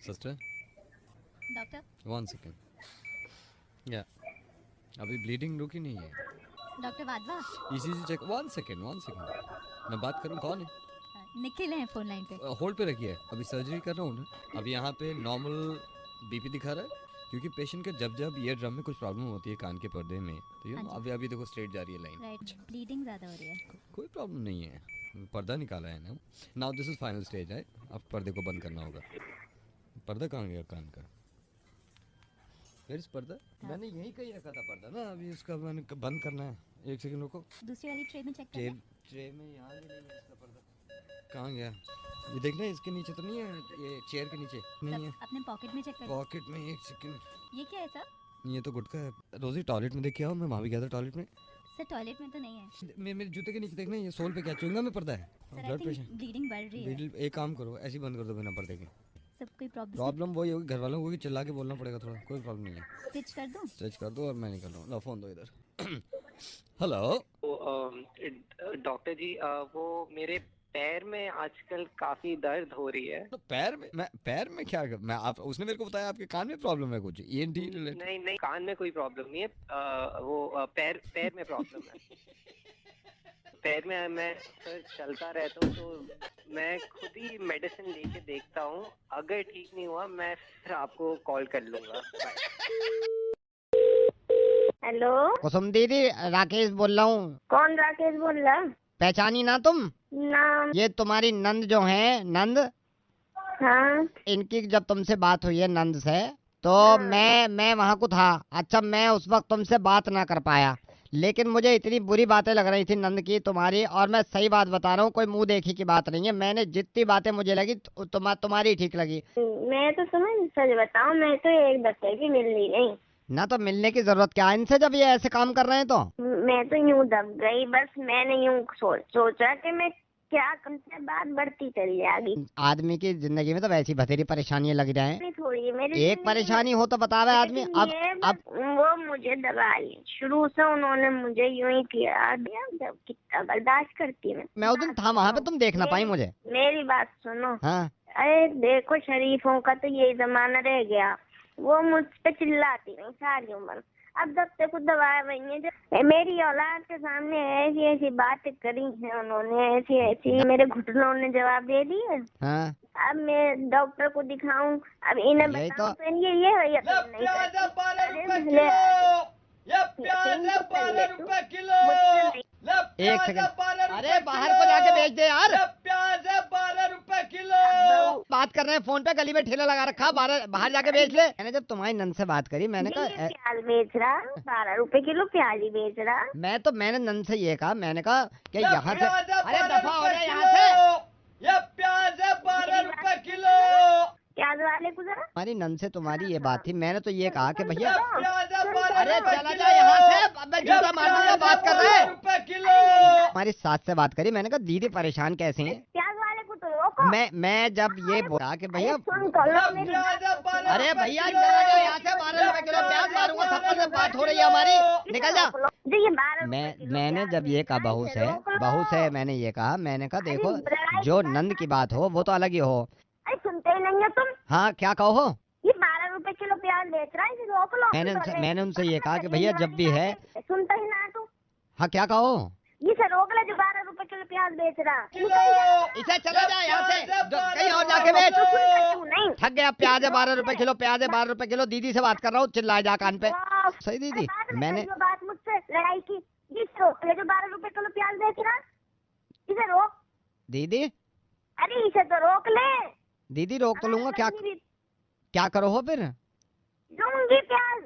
सिस्टर, डॉक्टर। 1 सेकंड। या, अभी ब्लीडिंग रुकी नहीं है। Doctor Wadhwa. ECG check. 1 second, मैं बात करूं, कौन है? निखिल है फोन लाइन पे। होल्ड पे रखिए, अभी सर्जरी कर रहा हूँ ना। अभी यहाँ पे नॉर्मल बीपी दिखा रहा है, क्योंकि पेशेंट के जब जब ईयर ड्रम में कुछ प्रॉब्लम होती है कान के पर्दे में, तो ये हाँ जी। अभी देखो स्ट्रेट जा रही है लाइन। राइट, ब्लीडिंग ज्यादा हो रही है। कोई प्रॉब्लम नहीं है, पर्दा निकाला है ना। Now this is final stage है, अब पर्दे को बंद करना होगा। पर्दा कहाँ गया कान का? फिर इस पर्दा मैंने यहीं कहीं रखा था पर्दा ना, अभी उसका मैंने बंद करना है। 1 सेकंड रुको। दूसरी वाली ट्रे में चेक ट्रे करना। ट्रे में यहाँ भी नहीं है इसका पर्दा, कहाँ गया? ये देखना, इसके नीचे तो नहीं है, ये चेयर के नीचे नहीं है। अपने पॉकेट में चेक कर। पॉकेट में, 1 सेकंड। ये क्या है सर? ये तो गुटखा है। रोजी टॉयलेट में देख के आओ, मैं वहाँ भी गया था टॉयलेट में। सर टॉयलेट में तो नहीं है। मेरे जूते के नीचे देखना, ये सोल पे क्या च्युइंगम में पर्दा है। Sir I blood think pressure, bleeding बढ़ रही है। एक काम करो, ऐसे ही बंद कर दो बिना पर्दे के। सब कोई प्रॉब्लम वही होगी, घर वालों को भी चिल्ला के बोलना पड़ेगा थोड़ा, कोई प्रॉब्लम नहीं है। स्टिच कर दूं? स्टिच कर दो और मैं निकल रहा हूँ। लो फोन दो इधर। हेलो डॉक्टर जी, वो मेरे पैर में आजकल काफी दर्द हो रही है। तो पैर में क्या मैं आप, उसने मेरे को बताया आपके कान में प्रॉब्लम है कुछ, ENT रिलेटेड। नहीं नहीं, कान में कोई प्रॉब्लम नहीं है। वो पैर में प्रॉब्लम है। पैर में मैं सर चलता रहता हूँ तो मैं खुद ही मेडिसिन लेके देखता हूँ, अगर ठीक नहीं हुआ मैं फिर आपको कॉल कर लूंगा। हेलो, कुसुम दीदी, राकेश बोल रहा हूँ। कौन राकेश बोल रहा? पहचानी ना तुम? नाम? ये तुम्हारी नंद जो है, नंद। हाँ। इनकी जब तुमसे बात हुई है नंद से, तो मैं वहाँ को था। अच्छा, मैं उस वक्त तुमसे बात ना कर पाया, लेकिन मुझे इतनी बुरी बातें लग रही थी नंद की तुम्हारी, और मैं सही बात बता रहा हूँ, कोई मुंह देखी की बात नहीं है। मैंने जितनी बातें मुझे लगी तुम्हारी ठीक लगी। मैं तो समझ, सच बताऊं, मैं तो एक बच्चे भी मिल ली नहीं ना तो मिलने की जरूरत क्या है इनसे, जब ये ऐसे काम कर रहे हैं तो। मैं तो यूं दब गई, बस मैंने यूं सोचा कि मैं क्या कम से बात बढ़ती चली जाएगी। आदमी की जिंदगी में तो वैसी बथेरी परेशानियां लग जाए। थोड़ी मेरी एक परेशानी हो तो बतावे आदमी। अब वो मुझे दबा ली, शुरू से उन्होंने मुझे यूं ही किया, जब कितना बर्दाश्त करती मैं उस दिन था वहाँ पे, तुम देख ना पाई मुझे। मेरी बात सुनो। हाँ। अरे देखो, शरीफों का तो यही जमाना रह गया, वो मुझ पे चिल्लाती नहीं सारी उम्र। अब जब से कुछ दबाया वही है, जो मेरी औलाद के सामने ऐसी ऐसी बातें करी है उन्होंने, ऐसी ऐसी मेरे घुटनों ने जवाब दे दिए। हाँ। अब मैं डॉक्टर को दिखाऊं, अब इन्हें बताऊं तो ये भैया तुम नहीं एक सेकंड, अरे बाहर को जाके बेच दे यार। प्याज है 12 रुपए किलो। बात कर रहे हैं फोन पे, गली में ठेला लगा रखा, बाहर जाके बेच ले। मैंने जब तुम्हारी नंद से बात करी, मैंने कहा प्याज बेच रहा 12 रुपए किलो, प्याज ही बेच रहा। मैंने नंद से ये कहा, मैंने कहा कि यहाँ से, अरे दफा हो जाए यहाँ से। ये प्याज है 12 रुपए किलो। प्याज वाले को जरा, हमारी नंद से तुम्हारी ये बात थी, मैंने तो ये कहा कि भैया अरे चला जा यहाँ से, मैं जूता मार दूंगा। बात कर रहे हैं। हमारी सास से बात करी, मैंने कहा दीदी परेशान कैसे हैं? प्याज वाले को तो रोको। मैं जब ये बोला कि भैया, अरे भैया चला जाओ यहाँ से, 12 रुपए किलो प्याज मारूंगा, सबसे से बात हो रही है हमारी, निकल जा। मैंने जब ये कहा बहू से मैंने ये कहा, मैंने कहा देखो जो नंद की बात हो वो तो अलग ही हो। अरे सुनते ही नहीं हो तुम। हाँ क्या कहो? ये 12 रुपए किलो प्याज बेच रहा है, इसे रोक लो। मैंने उनसे ये कहा कि भैया जब भी है। सुनता ही ना तू। हाँ क्या कहो? इसे रोक ले जो 12 रुपए किलो प्याज बेच रहा। इसे चला जा यहाँ से, कहीं और जाके बेच। थक गया, प्याज है 12 रुपए किलो, प्याज है 12 रुपए किलो। दीदी से बात कर रहा हूँ, चिल्लाए जा कान पे। सही दीदी, मैंने बात मुझसे लड़ाई की, इसे रोक ले जो 12 रुपए किलो प्याज बेच रहा, इसे रोक। दीदी अरे इसे तो रोक ले। दीदी रोक तो लूंगा, क्या करो हो फिर? लूंगी प्याज,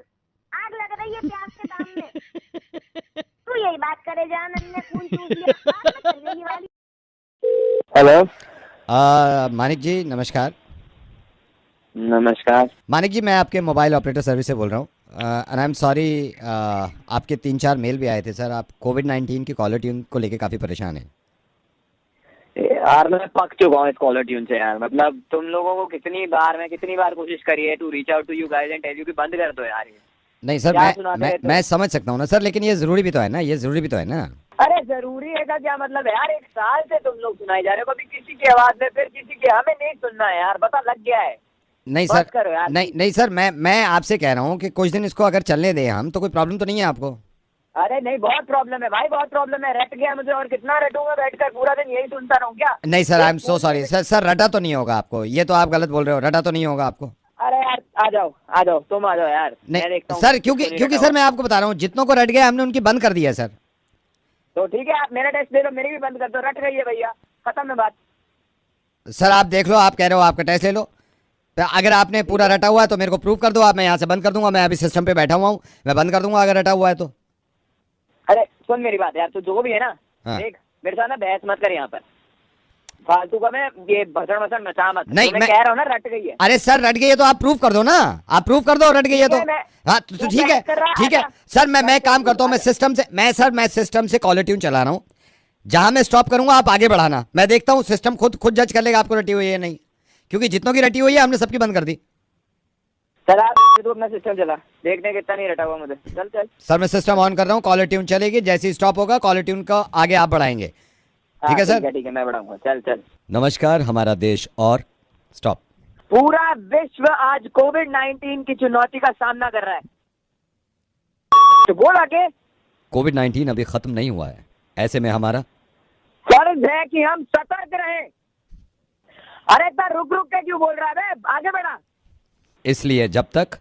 आग लग रही है प्याज के दाम में। तू यही बात करे जान, ने खून चूस लिया। हेलो मानिक जी, नमस्कार। नमस्कार मानिक जी, मैं आपके मोबाइल ऑपरेटर सर्विस से बोल रहा हूँ। एंड आई एम सॉरी, आपके 3-4 मेल भी आए थे सर। आप कोविड-19 की कॉलर ट्यून को लेके काफ़ी परेशान हैं। यार मैं पक चुका हूँ इस कॉलर ट्यून से यार। मतलब तुम लोगों को कितनी बार कोशिश करी है to reach out to you guys and tell you कि बंद कर दो यार। नहीं सर, मैं समझ सकता हूँ ना सर, लेकिन ये जरूरी भी तो है ना, अरे जरूरी है का क्या मतलब है यार? 1 साल से तुम लोग सुनाई जा रहे हो, कभी किसी की आवाज में, फिर किसी की। हमें नहीं सुनना है यार, पता लग गया है। नहीं सर, करो यार। नहीं सर, मैं आपसे कह रहा हूँ कि कुछ दिन इसको अगर चलने दें हम, तो कोई प्रॉब्लम तो नहीं है आपको? अरे नहीं, बहुत प्रॉब्लम है भाई, बहुत प्रॉब्लम है। रट गया मुझे, और कितना रटूंगा बैठकर, पूरा दिन यही सुनता रहूं क्या? नहीं sir, I am so sorry sir, रटा तो नहीं होगा आपको, ये तो आप गलत बोल रहे हो, रटा तो नहीं होगा आपको। अरे यार आ जाओ तुम आ जाओ यार। नहीं सर, क्योंकि सर मैं आपको बता रहा हूँ, जितनों को रट गया हमने उनकी बंद कर दिया सर। तो ठीक है, आप मेरा टेस्ट ले लो, मेरी भी बंद कर दो। रट रही है भैया, खत्म है बात। सर आप देख लो, आप कह रहे हो आपका टेस्ट ले लो, तो अगर आपने पूरा रटा हुआ है तो मेरे को प्रूव कर दो आप, मैं यहाँ से बंद कर दूंगा। मैं अभी सिस्टम पे बैठा हुआ हूँ, मैं बंद कर दूंगा अगर रटा हुआ है तो। अरे सुन मेरी बात यार, तू जो भी है ना, देख मेरे साथ ना बहस मत कर यहाँ पर, फालतू का मैं ये भसड़ मसड़ मचा मत। नहीं मैं कह रहा हूँ ना, रट गई है। अरे सर रट गई है तो आप प्रूव कर दो ना, आप प्रूव कर दो रट गई है तो। हाँ तो ठीक है सर, मैं काम करता हूँ, मैं सिस्टम से कॉलर ट्यून चला रहा हूँ, जहां मैं स्टॉप करूंगा आप आगे बढ़ाना। मैं देखता हूँ सिस्टम खुद जज कर लेगा आपको रटी हुई है नहीं, क्योंकि जितनों की रटी हुई है हमने सबकी बंद कर दी। चल तू अपना सिस्टम चला, देखने कितना नहीं रटा हुआ मुझे। चल सर मैं सिस्टम ऑन कर रहा हूँ, कॉलर ट्यून चलेगी, जैसे ही स्टॉप होगा कॉलर ट्यून को आगे आप बढ़ाएंगे। ठीक है सर? ठीक है मैं बढ़ाऊंगा। चल। नमस्कार हमारा देश और स्टॉप। पूरा विश्व आज कोविड-19 की चुनौती का सामना कर रहा है, तो बोल आगे। कोविड-19 अभी खत्म नहीं हुआ है, ऐसे में हमारा फर्ज है कि हम सतर्क रहें। अरे इतना रुक के क्यों बोल रहा है? आगे बढ़ा। इसलिए जब तक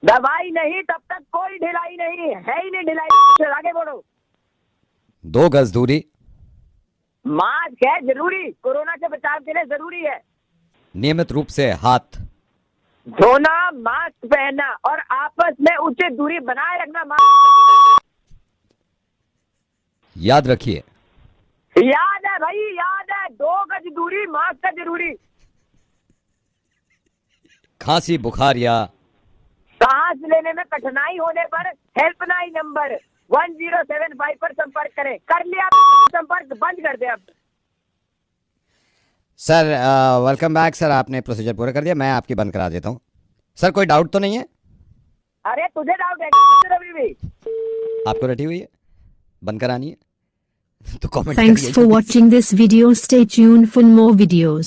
दवाई नहीं तब तक कोई ढिलाई नहीं है, ही नहीं ढिलाई। आगे बढ़ो। 2 गज दूरी, मास्क है जरूरी, कोरोना से बचाव के लिए जरूरी है। नियमित रूप से हाथ धोना, मास्क पहनना और आपस में उचित दूरी बनाए रखना। मास्क याद रखिए। याद है भाई, याद है। 2 गज दूरी, मास्क का जरूरी। खांसी बुखार या सांस लेने में कठिनाई होने पर हेल्पलाइन नंबर 1075 पर संपर्क करें। कर लिया संपर्क, बंद कर दे अब। सर वेलकम बैक सर, आपने प्रोसीजर पूरा कर दिया, मैं आपकी बंद करा देता हूँ। सर कोई डाउट तो नहीं है? अरे तुझे डाउट है अभी भी? आपको रटी हुई है, बंद करानी है तो comment Thanks for watching this video. Stay tuned for more videos.